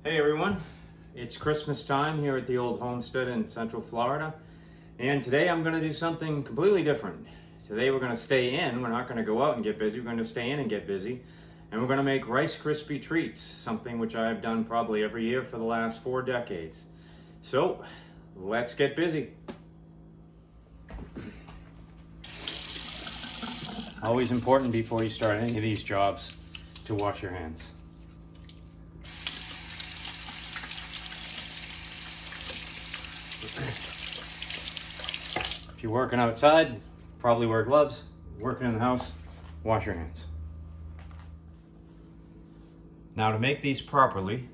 Hey everyone, it's Christmas time here at the old homestead in Central Florida, and today I'm going to do something completely different. Today we're going to stay in, we're not going to go out and get busy, we're going to stay in and get busy, and we're going to make Rice Krispie Treats, something which I've done probably every year for the last 4 decades. So, let's get busy. Always important before you start any of these jobs to wash your hands. If you're working outside, probably wear gloves. Working in the house, wash your hands. Now to make these properly,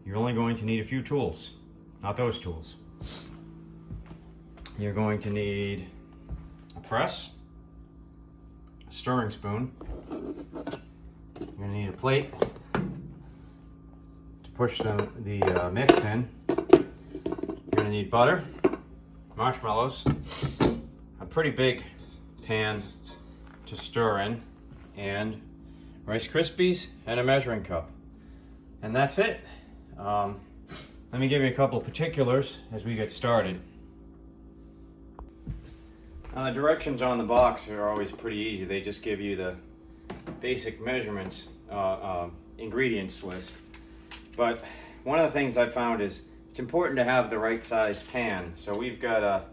you're only going to need a few tools, not those tools. You're going to need a press, a stirring spoon, you're going to need a plate to push the mix in. You're going to need butter, marshmallows, a pretty big pan to stir in, and Rice Krispies and a measuring cup. And that's it. Let me give you a couple particulars as we get started. Now the directions on the box are always pretty easy. They just give you the basic measurements, ingredients list. But one of the things I found is it's important to have the right size pan. So we've got a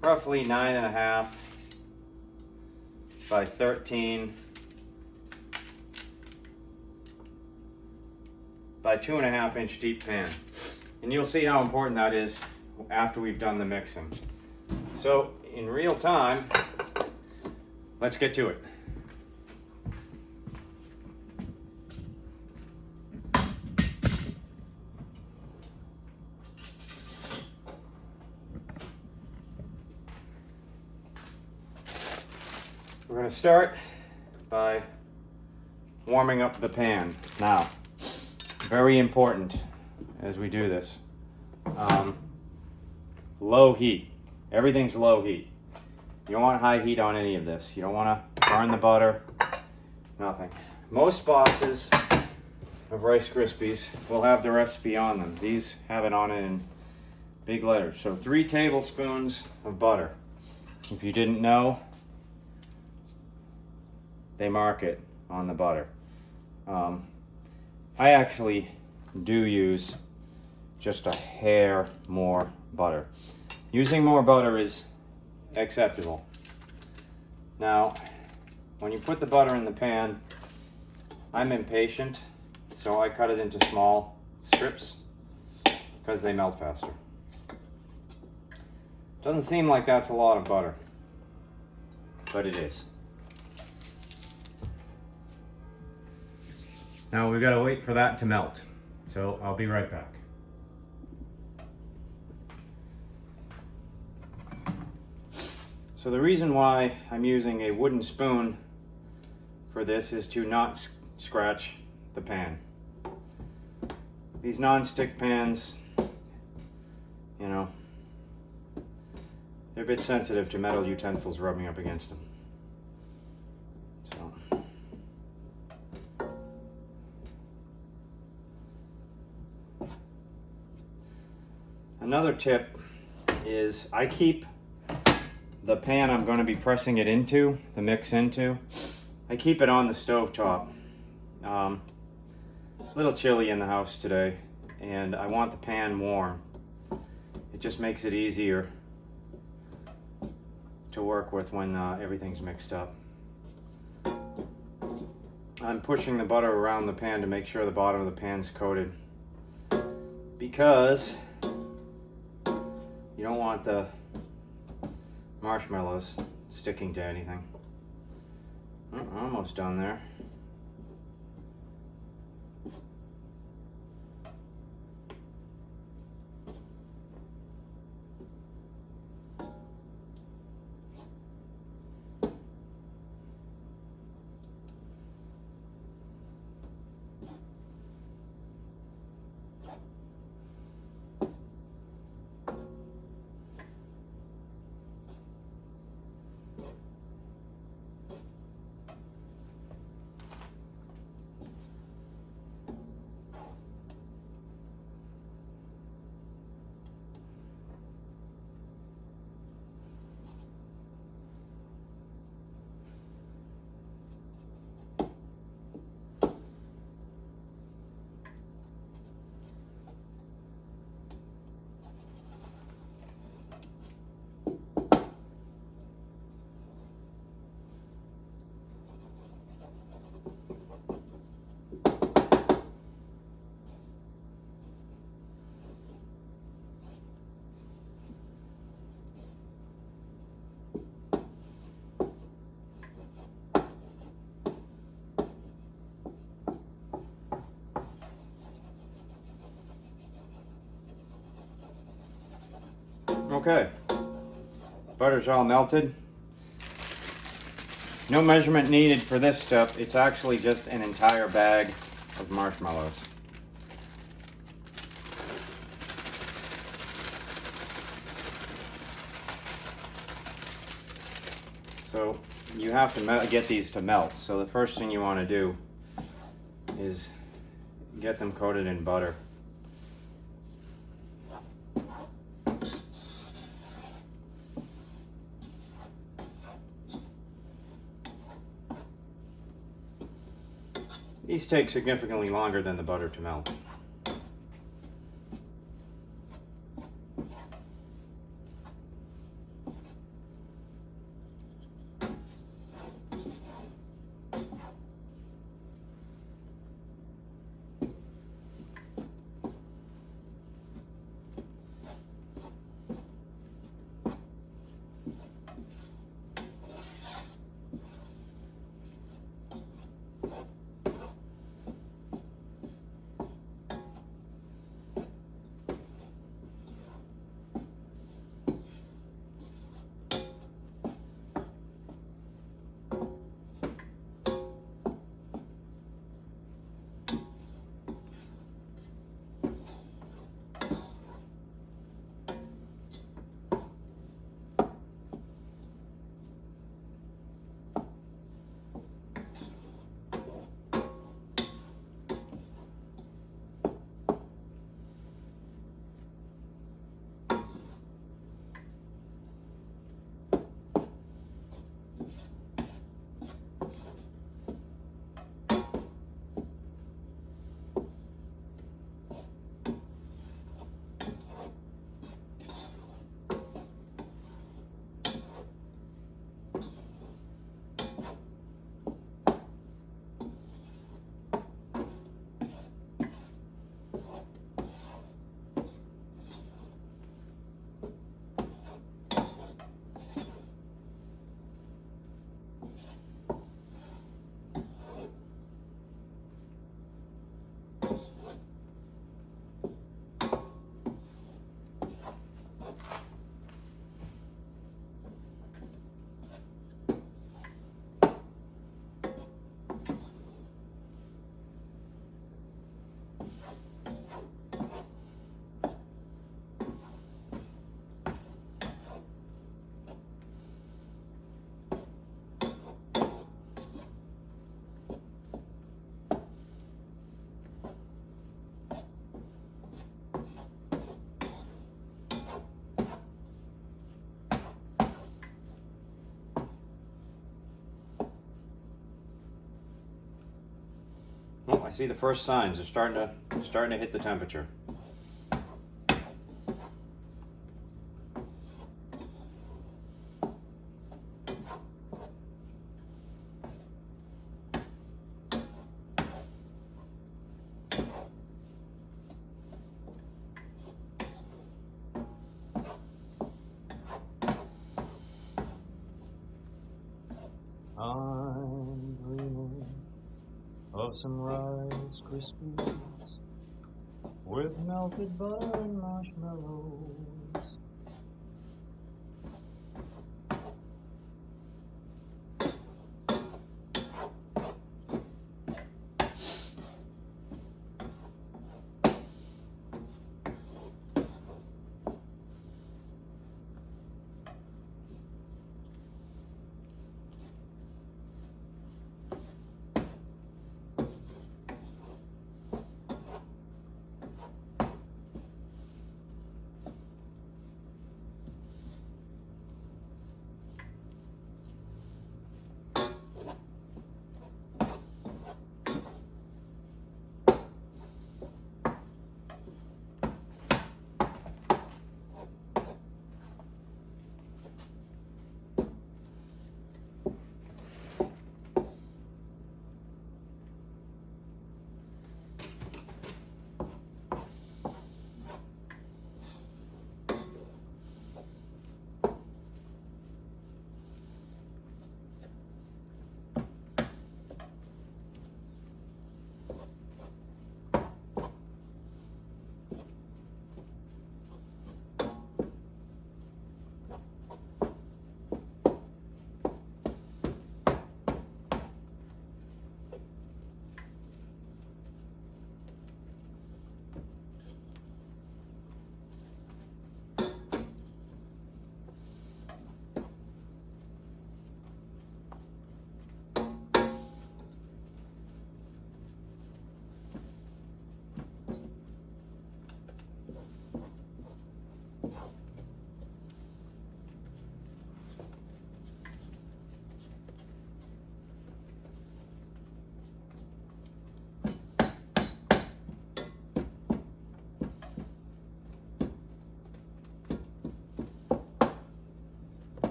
roughly 9.5 by 13 by 2.5 inch deep pan. And you'll see how important that is after we've done the mixing. So in real time, let's get to it. We're going to start by warming up the pan. Now, very important as we do this, low heat. Everything's low heat. You don't want high heat on any of this. You don't want to burn the butter, nothing. Most boxes of Rice Krispies will have the recipe on them. These have it on it in big letters. So 3 tablespoons of butter. If you didn't know, they mark it on the butter. I actually do use just a hair more butter. Using more butter is acceptable. Now, when you put the butter in the pan, I'm impatient, so I cut it into small strips because they melt faster. Doesn't seem like that's a lot of butter, but it is. Now we've got to wait for that to melt, so I'll be right back. So the reason why I'm using a wooden spoon for this is to not scratch the pan. These non-stick pans, you know, they're a bit sensitive to metal utensils rubbing up against them. So. Another tip is I keep the pan I'm going to be pressing it into, the mix into, I keep it on the stove top. A little chilly in the house today, and I want the pan warm. It just makes it easier to work with when everything's mixed up. I'm pushing the butter around the pan to make sure the bottom of the pan's coated, because you don't want the marshmallows sticking to anything. Almost done there. Okay, butter's all melted. No measurement needed for this stuff. It's actually just an entire bag of marshmallows. So you have to get these to melt. So the first thing you want to do is get them coated in butter. These take significantly longer than the butter to melt. Oh, I see the first signs. They're starting to hit the temperature. I'm dreaming of some Rice Krispies with melted butter and marshmallows.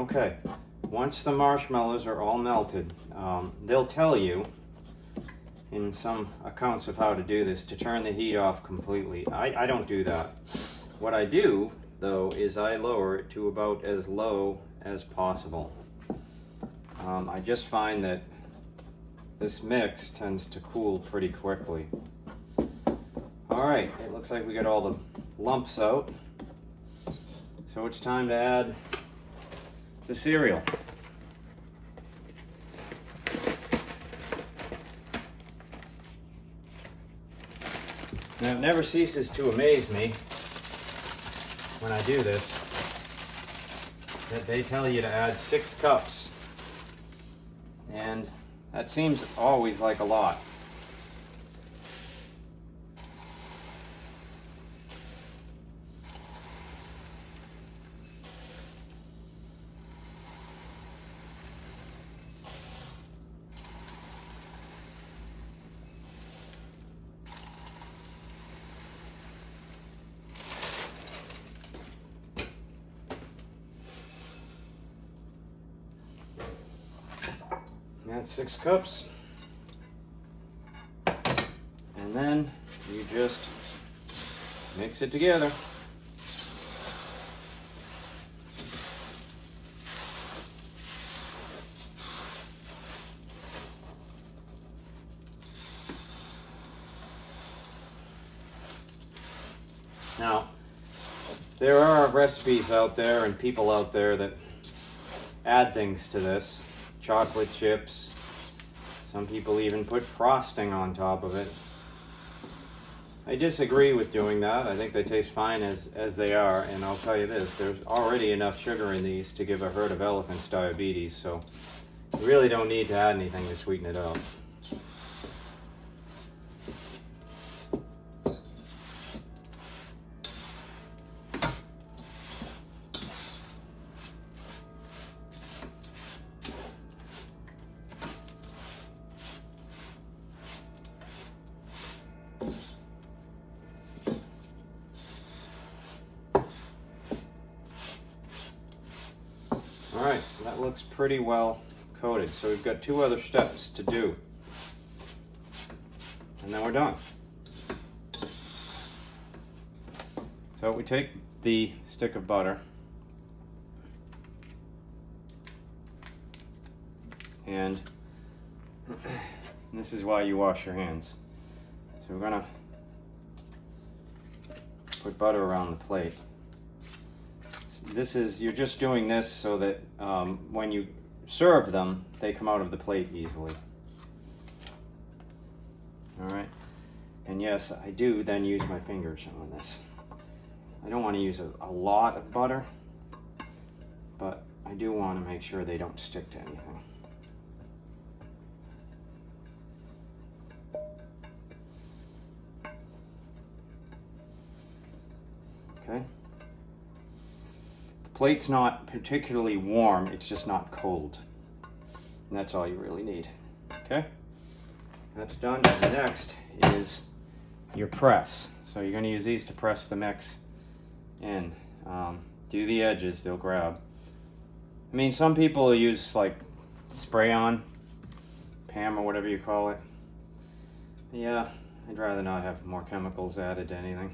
Okay, once the marshmallows are all melted, they'll tell you in some accounts of how to do this to turn the heat off completely. I don't do that. What I do, though, is I lower it to about as low as possible. I just find that this mix tends to cool pretty quickly. Alright, it looks like we got all the lumps out. So it's time to add the cereal. Now it never ceases to amaze me when I do this that they tell you to add 6 cups. And that seems always like a lot. That's 6 cups. And then you just mix it together. Now, there are recipes out there and people out there that add things to this. Chocolate chips. Some people even put frosting on top of it. I disagree with doing that. I think they taste fine as they are, and I'll tell you this, there's already enough sugar in these to give a herd of elephants diabetes, so you really don't need to add anything to sweeten it up. Alright, that looks pretty well coated. So we've got 2 other steps to do. And then we're done. So we take the stick of butter and this is why you wash your hands. So we're gonna put butter around the plate. This is, you're just doing this so that when you serve them, they come out of the plate easily. Alright, and yes, I do then use my fingers on this. I don't want to use a lot of butter, but I do want to make sure they don't stick to anything. Okay. Plate's not particularly warm, it's just not cold. And that's all you really need. Okay? That's done. Next is your press. So you're going to use these to press the mix in. Do the edges, they'll grab. I mean, some people use like spray-on, PAM or whatever you call it. Yeah, I'd rather not have more chemicals added to anything.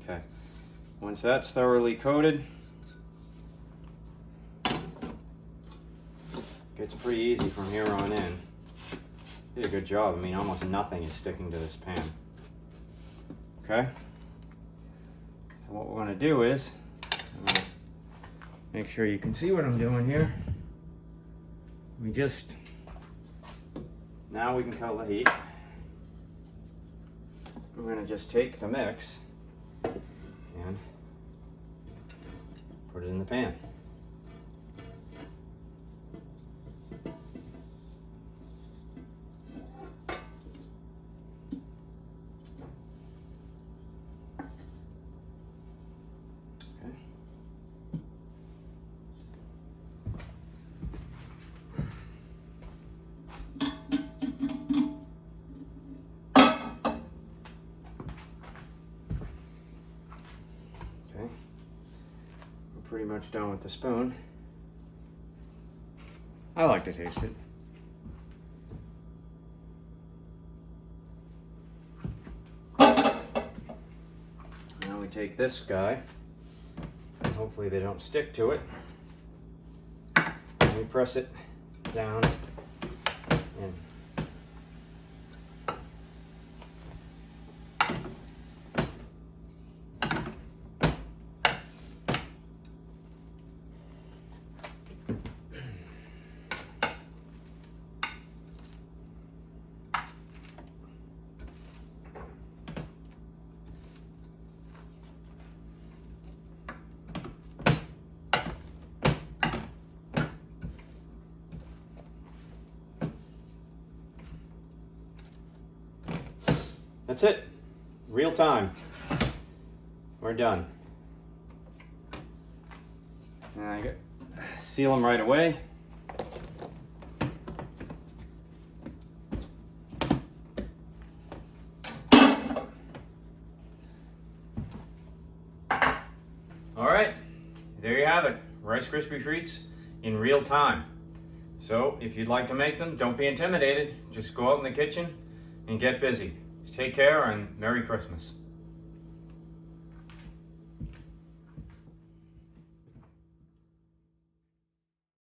Okay, once that's thoroughly coated, gets pretty easy from here on in. Did a good job. I mean, almost nothing is sticking to this pan. Okay, so what we're going to do is, I'm going to make sure you can see what I'm doing here. Now we can kill the heat. We're going to just take the mix and put it in the pan. Okay. pretty much done with the spoon. I like to taste it. Now we take this guy, and hopefully they don't stick to it, and we press it down in. That's it. Real time. We're done. And I seal them right away. All right, there you have it. Rice Krispie Treats in real time. So if you'd like to make them, don't be intimidated. Just go out in the kitchen and get busy. Take care and Merry Christmas.